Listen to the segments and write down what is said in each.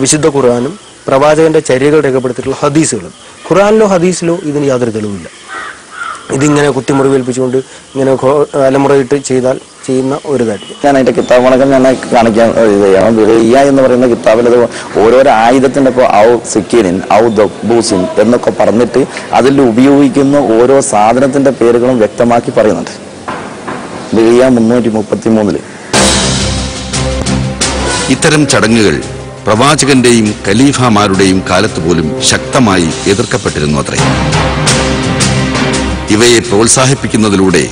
വിശുദ്ധ ഖുർആനും പ്രവാചകന്റെ ചര്യകൾ രേഖപ്പെടുത്തിയിട്ടുള്ള ഹദീസുകളും. ഖുർആനിലോ ഹദീസിലോ ഇതിന് യാതൊരു തെളിവില്ല. ഇതിങ്ങനെ കുത്തിമുറിവേൽപ്പിച്ചുകൊണ്ട് ഇങ്ങനെ അലമുറയിട്ട് ചെയ്യുന്ന ഒരു കാര്യം. ഞാൻ അതിന്റെ കിതാബുകളൊക്കെ ഞാൻ കാണിക്കാൻ എന്ന് പറയുന്ന കിതാബിൽ അത് ഓരോരോ ആയുധത്തിന്റെ ഇപ്പോൾ ഔ സിക്കീനിൻ ഔ ദബൂസിൻ എന്നൊക്കെ പറഞ്ഞിട്ട് അതിൽ ഉപയോഗിക്കുന്ന ഓരോ സാധനത്തിന്റെ പേരുകളും വ്യക്തമാക്കി പറയുന്നുണ്ട്. 333 ഇത്തരം ചടങ്ങുകൾ പ്രവാചകന്റെയും ഖലീഫമാരുടെയും കാലത്ത് പോലും ശക്തമായി എതിർക്കപ്പെട്ടിരുന്നു അത്രേ. ഇവയെ പ്രോത്സാഹിപ്പിക്കുന്നതിലൂടെ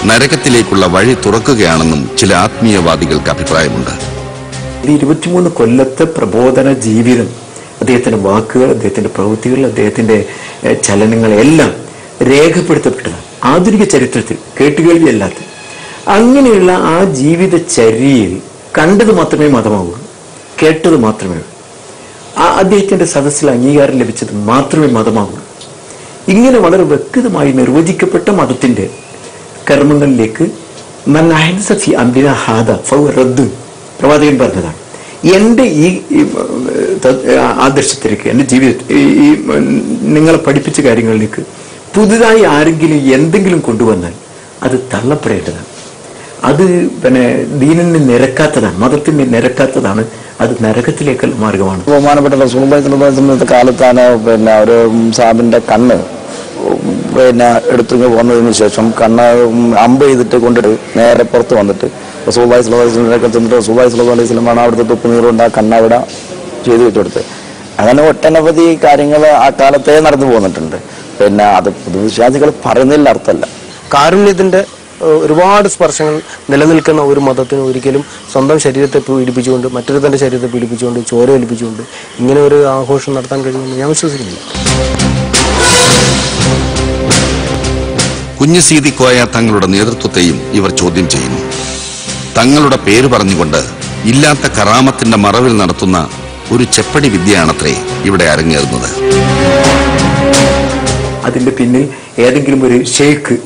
നരകത്തിലേക്കുള്ള വഴി തുറക്കുകയാണെന്നും ചില ആത്മീയവാദികൾക്ക് അഭിപ്രായമുണ്ട്. 23 കൊല്ലത്തെ പ്രബോധന ജീവിതം, അദ്ദേഹത്തിന്റെ വാക്കുകൾ, അദ്ദേഹത്തിന്റെ പ്രവൃത്തികൾ, അദ്ദേഹത്തിന്റെ ചലനങ്ങളെല്ലാം രേഖപ്പെടുത്തപ്പെട്ടതാണ് ആധുനിക ചരിത്രത്തിൽ, കേട്ടുകേൾവിയല്ലാത്ത. അങ്ങനെയുള്ള ആ ജീവിതചര്യയിൽ കണ്ടത് മാത്രമേ മതമാവുള്ളൂ, കേട്ടത് മാത്രമേ ഉള്ളൂ. ആ അദ്ദേഹത്തിന്റെ സദസ്സിൽ അംഗീകാരം ലഭിച്ചത് മാത്രമേ മതമാവുള്ളൂ. ഇങ്ങനെ വളരെ വ്യക്തമായി നിർവചിക്കപ്പെട്ട മതത്തിന്റെ കർമ്മങ്ങളിലേക്ക് പ്രവാചകൻ പറഞ്ഞതാണ്. എന്റെ ഈ ആദർശത്തിലേക്ക്, എന്റെ ജീവിതത്തിൽ ഈ നിങ്ങളെ പഠിപ്പിച്ച കാര്യങ്ങളിലേക്ക് പുതുതായി ആരെങ്കിലും എന്തെങ്കിലും കൊണ്ടുവന്നാൽ അത് തള്ളപ്പെടേണ്ടതാണ്. അത് ദീനിന് നിരക്കാത്തതാണ്, മതത്തിന് നിരക്കാത്തതാണ്, അത് നരകത്തിലേക്കുള്ള മാർഗമാണ്. ബഹുമാനപ്പെട്ട റസൂലുള്ളാഹി സ്വല്ലല്ലാഹു അലൈഹി വസല്ലം കാലത്താണ് ഒരു സാബിന്റെ കണ്ണ് എടുത്തു വന്നതിന് ശേഷം കണ്ണ് അമ്പ് ചെയ്തിട്ട് കൊണ്ടിട്ട് നേരെ പുറത്ത് വന്നിട്ട് റസൂലുള്ളാഹി സ്വല്ലല്ലാഹു അലൈഹി വസല്ലമയൊക്കെ ചെന്നിട്ട് റസൂലുള്ളാഹി സ്വല്ലല്ലാഹു അലൈഹി വസല്ലമാണ് അവിടുത്തെ തുപ്പുനീറുകൊണ്ട് ആ കണ്ണ് അവിടെ ചെയ്തു വെച്ചുകൊടുത്ത്. അങ്ങനെ ഒട്ടനവധി കാര്യങ്ങൾ ആ കാലത്തെ നടന്നു പോന്നിട്ടുണ്ട്. അത് പൊതുവിശ്വാസികൾ പറയുന്നതിൽ അർത്ഥമല്ല. കാരുണ്യത്തിന്റെ ഒരുപാട് സ്പർശങ്ങൾ നിലനിൽക്കുന്ന ഒരു മതത്തിന് ഒരിക്കലും സ്വന്തം ശരീരത്തെ പീഡിപ്പിച്ചുകൊണ്ട്, മറ്റൊരുത്തന്റെ ശരീരത്തെ പീഡിപ്പിച്ചുകൊണ്ട്, ചോര ഒലിപ്പിച്ചുകൊണ്ട് ഇങ്ങനെ ഒരു ആഘോഷം നടത്താൻ കഴിയുമെന്ന് ഞാൻ വിശ്വസിക്കുന്നില്ല. കുഞ്ഞുസീതി കോയ തങ്ങളുടെ നേതൃത്വത്തെയും ഇവർ ചോദ്യം ചെയ്യുന്നു. തങ്ങളുടെ പേര് പറഞ്ഞുകൊണ്ട് ഇല്ലാത്ത കറാമത്തിന്റെ മറവിൽ നടത്തുന്ന ഒരു ചെപ്പടി വിദ്യയാണത്രേ ഇവിടെ അരങ്ങേറുന്നത്. അതിന്റെ പിന്നിൽ ഏതെങ്കിലും ഒരു ഷെയ്ഖ്,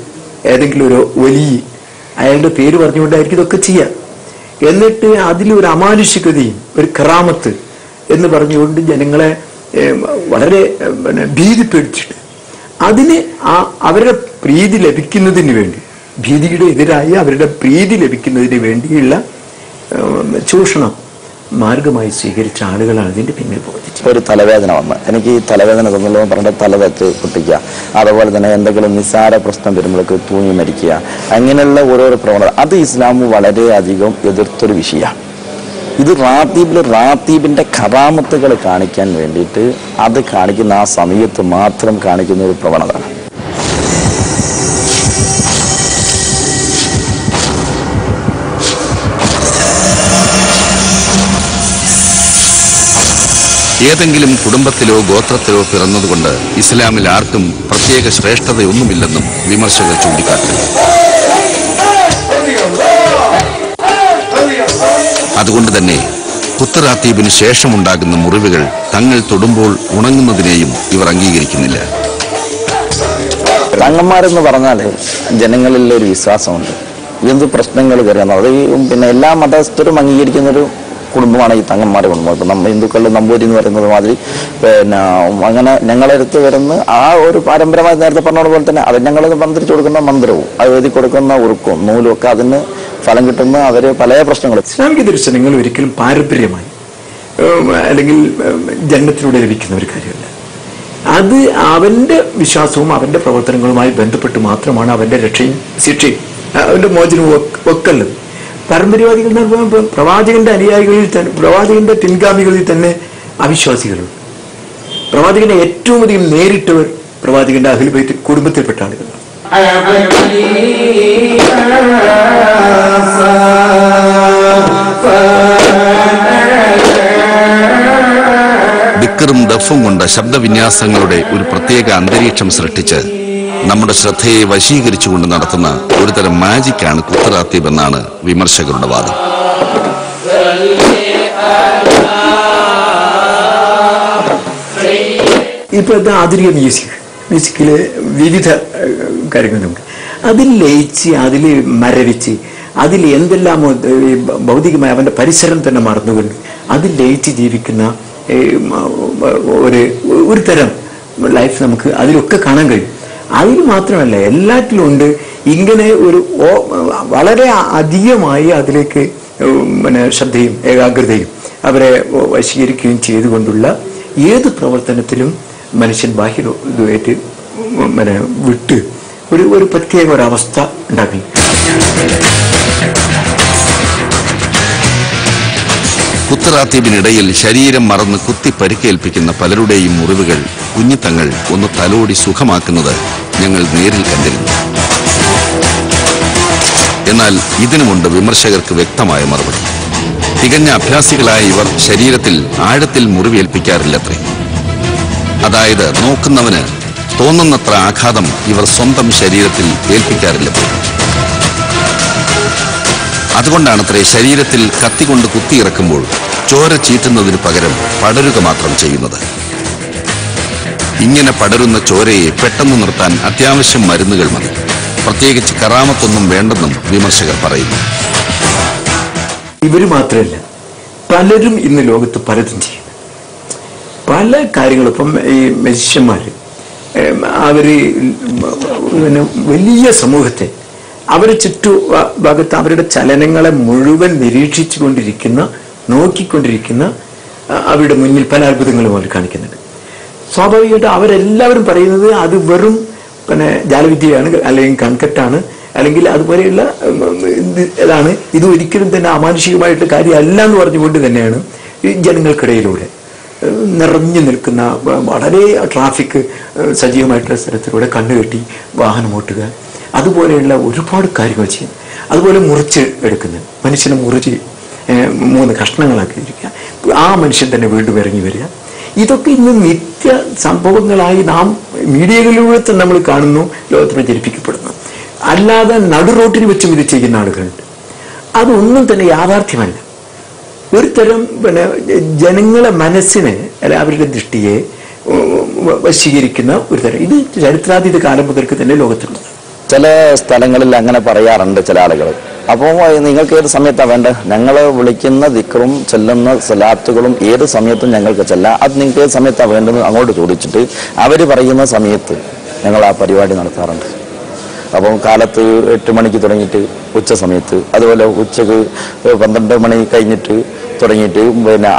ഏതെങ്കിലും ഒരു വലിയ അയാളുടെ പേര് പറഞ്ഞുകൊണ്ടായിരിക്കും ഇതൊക്കെ ചെയ്യാം. എന്നിട്ട് അതിലൊരു അമാനുഷികതയും ഒരു കറാമത്ത് എന്ന് പറഞ്ഞുകൊണ്ട് ജനങ്ങളെ വളരെ ഭീതിപ്പെടുത്തിയിട്ട് അതിന് അവരുടെ പ്രീതി ലഭിക്കുന്നതിന് വേണ്ടി, ഭീതിയുടെ എതിരായി അവരുടെ പ്രീതി ലഭിക്കുന്നതിന് വേണ്ടിയുള്ള ചൂഷണം മാർഗമായി സ്വീകരിച്ച ആളുകളാണ് ഇതിന്റെ പിന്നിൽ പ്രവർത്തിച്ചത്. ഒരു തലവേദന വന്ന് എനിക്ക് ഈ തലവേദന തന്നല്ലോ പറഞ്ഞ തല വെച്ച് പൊട്ടിക്കുക, അതുപോലെ തന്നെ എന്തെങ്കിലും നിസ്സാര പ്രശ്നം വരുമ്പോഴേക്ക് തൂങ്ങി മരിക്കുക, അങ്ങനെയുള്ള ഓരോരോ പ്രവണത അത് ഇസ്ലാം വളരെയധികം എതിർത്തൊരു വിഷയമാണ്. ഇത് റാത്തീബിന്റെ കറാമത്തുകൾ കാണിക്കാൻ വേണ്ടിയിട്ട് അത് കാണിക്കുന്ന ആ സമയത്ത് മാത്രം കാണിക്കുന്ന ഒരു പ്രവണതയാണ്. ഏതെങ്കിലും കുടുംബത്തിലോ ഗോത്രത്തിലോ പിറന്നതുകൊണ്ട് ഇസ്ലാമിൽ ആർക്കും പ്രത്യേക ശ്രേഷ്ഠതയൊന്നുമില്ലെന്നും വിമർശകർ ചൂണ്ടിക്കാട്ടുന്നു. അതുകൊണ്ട് തന്നെ കുത്തറാത്തീബിന് ശേഷമുണ്ടാകുന്ന മുറിവുകൾ തങ്ങൾ തൊടുമ്പോൾ ഉണങ്ങുന്നതിനെയും ഇവർ അംഗീകരിക്കുന്നില്ല. തങ്ങന്മാരെന്ന് പറഞ്ഞാൽ ജനങ്ങളിൽ ഒരു വിശ്വാസമുണ്ട്. എന്ത് പ്രശ്നങ്ങൾ കയറിയാൽ അത് എല്ലാ മതസ്ഥരും അംഗീകരിക്കുന്നൊരു കുടുംബമാണ് ഈ തങ്ങന്മാരെ കുടുംബം. ഇപ്പം നമ്മൾ ഹിന്ദുക്കളുടെ നമ്പൂരി എന്ന് പറയുന്നത് മാതിരി അങ്ങനെ ഞങ്ങളടുത്ത് വരുന്ന ആ ഒരു പാരമ്പര്യമായി നേരത്തെ പറഞ്ഞതുപോലെ തന്നെ അത് ഞങ്ങൾ മന്ത്രിച്ചു കൊടുക്കുന്ന മന്ത്രവും അത് എഴുതി കൊടുക്കുന്ന ഉറുക്കും നൂലും ഒക്കെ അതിന് ഫലം കിട്ടുന്ന അവര് പല പ്രശ്നങ്ങളും. ഇസ്ലാമിക ദർശനങ്ങൾ ഒരിക്കലും പാരമ്പര്യമായി അല്ലെങ്കിൽ ജന്മത്തിലൂടെ ലഭിക്കുന്ന ഒരു കാര്യമല്ല. അത് അവന്റെ വിശ്വാസവും അവന്റെ പ്രവർത്തനങ്ങളുമായി ബന്ധപ്പെട്ട് മാത്രമാണ് അവന്റെ രക്ഷയും ശിക്ഷയും അവന്റെ മോചനവും ഒക്കെ ഉള്ളത്. പാരമ്പര്യവാദികൾ എന്ന് പറയുമ്പോൾ പ്രവാചകന്റെ അനുയായികളിൽ തന്നെ, പ്രവാചകന്റെ പിൻഗാമികളിൽ തന്നെ അവിശ്വാസികളുണ്ട്. പ്രവാചകനെ ഏറ്റവും അധികം നേരിട്ടവർ പ്രവാചകന്റെ അഹ്ലു ബൈത്ത് കുടുംബത്തിൽപ്പെട്ട ആളുകളാണ്. ദിക്റും ദഫും കൊണ്ട് ശബ്ദവിന്യാസങ്ങളുടെ ഒരു പ്രത്യേക അന്തരീക്ഷം സൃഷ്ടിച്ച് നമ്മുടെ ശ്രദ്ധയെ വശീകരിച്ചുകൊണ്ട് നടത്തുന്ന ഒരുതരം മാജിക്കാണ് കുത്തറാത്തീബ് എന്നാണ് വിമർശകരുടെ വാദം. ഇപ്പോഴത്തെ ആധുനിക മ്യൂസിക്കില് വിവിധ കാര്യങ്ങളുണ്ട്. അതിൽ ലയിച്ച്, അതിൽ മരവിച്ച്, അതിൽ എന്തെല്ലാം ഭൗതികമായ അവന്റെ പരിസരം തന്നെ മറന്നുകൊണ്ട് അതിൽ ലയിച്ച് ജീവിക്കുന്ന ഒരു തരം ലൈഫ് നമുക്ക് അതിലൊക്കെ കാണാൻ കഴിയും. അതിൽ മാത്രമല്ല എല്ലാറ്റിലും ഉണ്ട് ഇങ്ങനെ ഒരു വളരെ അധികമായി അതിലേക്ക് ശ്രദ്ധയും ഏകാഗ്രതയും അവരെ വശീകരിക്കുകയും ചെയ്തുകൊണ്ടുള്ള ഏത് പ്രവർത്തനത്തിലും മനുഷ്യൻ ബാഹ്യമായിട്ട് വിട്ട് ഒരു പ്രത്യേക ഒരവസ്ഥ ഉണ്ടാക്കി. കുത്തറാത്തീപിനിടയിൽ ശരീരം മറന്ന് കുത്തി പരിക്കേൽപ്പിക്കുന്ന പലരുടെയും മുറിവുകൾ കുഞ്ഞിത്തങ്ങൾ ഒന്ന് തലോടി സുഖമാക്കുന്നത് ഞങ്ങൾ നേരിൽ കണ്ടിരുന്നു. എന്നാൽ ഇതിനുമുണ്ട് വിമർശകർക്ക് വ്യക്തമായ മറുപടി. തികഞ്ഞ അഭ്യാസികളായ ഇവർ ശരീരത്തിൽ ആഴത്തിൽ മുറിവേൽപ്പിക്കാറില്ലത്രേ. അതായത് നോക്കുന്നവന് തോന്നുന്നത്ര ആഘാതം ഇവർ സ്വന്തം ശരീരത്തിൽ ഏൽപ്പിക്കാറില്ല. അതുകൊണ്ടാണത്രേ ശരീരത്തിൽ കത്തികൊണ്ട് കുത്തിയിറക്കുമ്പോൾ ചോര ചീറ്റുന്നതിന് പകരം പടരുക മാത്രം ചെയ്യുന്നത്. ഇങ്ങനെ പടരുന്ന ചോരയെ പെട്ടെന്ന് നിർത്താൻ അത്യാവശ്യം മരുന്നുകൾ മതി. പ്രത്യേകിച്ച് കറാമത്തൊന്നും വേണ്ടെന്നും വിമർശകർ പറയുന്നു. ഇവര് മാത്രമല്ല, പലരും ഇന്ന് ലോകത്ത് പലതും ചെയ്യുന്നു. പല കാര്യങ്ങളും ഇപ്പം ഈ മനുഷ്യന്മാര് അവര് വലിയ സമൂഹത്തെ അവരെ ചുറ്റുഭാഗത്ത് അവരുടെ ചലനങ്ങളെ മുഴുവൻ നിരീക്ഷിച്ചുകൊണ്ടിരിക്കുന്ന നോക്കിക്കൊണ്ടിരിക്കുന്ന അവരുടെ മുന്നിൽ പല അത്ഭുതങ്ങളും അവർ കാണിക്കുന്നുണ്ട്. സ്വാഭാവികമായിട്ട് അവരെല്ലാവരും പറയുന്നത് അത് വെറും ജാലവിദ്യയാണ്, അല്ലെങ്കിൽ കൺകെട്ടാണ്, അല്ലെങ്കിൽ അതുപോലെയുള്ള ഇതാണ്, ഇത് ഒരിക്കലും തന്നെ അമാനുഷികമായിട്ടുള്ള കാര്യമല്ല എന്ന് പറഞ്ഞുകൊണ്ട് തന്നെയാണ് ഈ ജനങ്ങൾക്കിടയിലൂടെ നിറഞ്ഞു നിൽക്കുന്ന വളരെ ട്രാഫിക് സജീവമായിട്ടുള്ള സ്ഥലത്തിലൂടെ കണ്ണുകെട്ടി വാഹനം ഓട്ടുക, അതുപോലെയുള്ള ഒരുപാട് കാര്യങ്ങൾ ചെയ്യും. അതുപോലെ മുറിച്ച് എടുക്കുന്നത്, മനുഷ്യനെ മുറിച്ച് 3 കഷ്ണങ്ങളാക്കി ഇരിക്കുക, ആ മനുഷ്യൻ തന്നെ വീണ്ടും ഇറങ്ങി വരിക. ഇതൊക്കെ ഇന്ന് നിത്യ സംഭവങ്ങളായി നാം മീഡിയകളിലൂടെ തന്നെ നമ്മൾ കാണുന്നു, ലോകത്ത് പ്രചരിപ്പിക്കപ്പെടുന്നു. അല്ലാതെ നടു റോട്ടിൽ വെച്ചും ഇത് ചെയ്യുന്ന ആളുകളുണ്ട്. അതൊന്നും തന്നെ യാഥാർത്ഥ്യമല്ല. ഒരു തരം ജനങ്ങളെ മനസ്സിനെ അല്ല അവരുടെ ദൃഷ്ടിയെ വശീകരിക്കുന്ന ഒരു തരം, ഇത് ചരിത്രാതീത കാലം മുതൽക്ക് തന്നെ ലോകത്തുള്ളത്. ചില സ്ഥലങ്ങളിൽ അങ്ങനെ പറയാറുണ്ട് ചില ആളുകൾ. അപ്പോൾ നിങ്ങൾക്ക് ഏത് സമയത്താണ് വേണ്ടത്? ഞങ്ങൾ വിളിക്കുന്ന ദിക്റും ചെല്ലുന്ന സലാത്തുകളും ഏത് സമയത്തും ഞങ്ങൾക്ക് ചെല്ലാം. അത് നിങ്ങൾക്ക് ഏത് സമയത്താണ് വേണ്ടതെന്ന് അങ്ങോട്ട് ചോദിച്ചിട്ട് അവർ പറയുന്ന സമയത്ത് ഞങ്ങൾ ആ പരിപാടി നടത്താറുണ്ട്. അപ്പം കാലത്ത് 8 മണിക്ക് തുടങ്ങിയിട്ട് ഉച്ച സമയത്ത്, അതുപോലെ ഉച്ചക്ക് 12 മണി കഴിഞ്ഞിട്ട് തുടങ്ങിയിട്ട്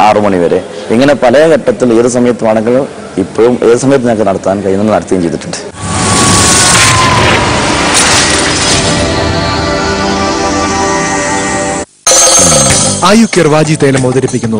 6 മണി വരെ, ഇങ്ങനെ പല ഘട്ടത്തിൽ ഏത് സമയത്ത് വേണമെങ്കിലും ഇപ്പോഴും ഏത് സമയത്ത് ഞങ്ങൾക്ക് നടത്താൻ കഴിയുന്നത് നടത്തുകയും ചെയ്തിട്ടുണ്ട്. ആയുക്യർ വാജി തൈലം അവതരിപ്പിക്കുന്നു